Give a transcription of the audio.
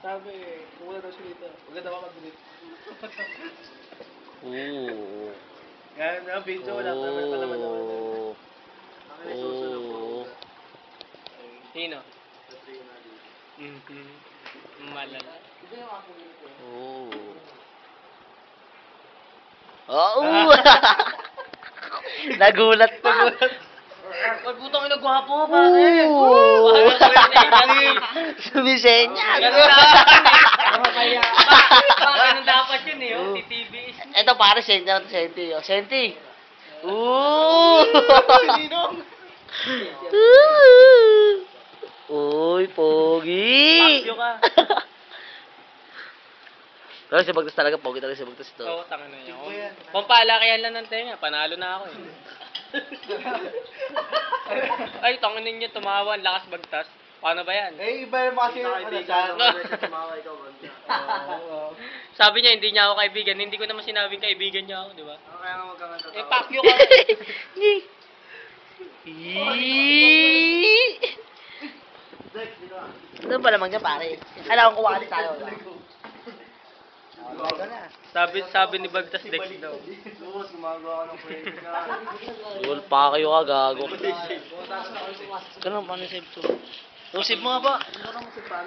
Sabi, kumula daw siya dito. Huwag daw ako mag-grip. Oo. Yan, na, video, wala pa naman naman. Ang may susunod po. Sino? Malala. Oo. Oo. Nagulat pa. Pag butang ina gwapo, pare. Oo. Bakit Sumisenyas. ganun dapat yun eh, oh. TTBS. Ito pare, Senti. Oh. Senti. Oo. Ninong! Uy, pogi. Pakyo ka. Pero si Bagtas talaga, pogi talaga si Bagtas to. Oo, tanga na yun. Pampalakihan lang ng tenga, panalo na ako eh. Ay, tangin ninyo, tumawa, ang lakas bagtas. Paano ba yan? Eh, iba yung mga No. Oo. Sabi niya, hindi niya ako kaibigan. Hindi ko naman sinabing kaibigan niya ako, di ba? Kaya nga wag kang natawa. Eh, pakyo ka. Ano ba naman niya pare? Kailangan kuwali tayo. Sabi ni Bagtas Dex daw. Sus, gumagawa ka ng pwede ka. Gol pa kayo ka, gago. Ganun, paano save to? Save mo nga ba?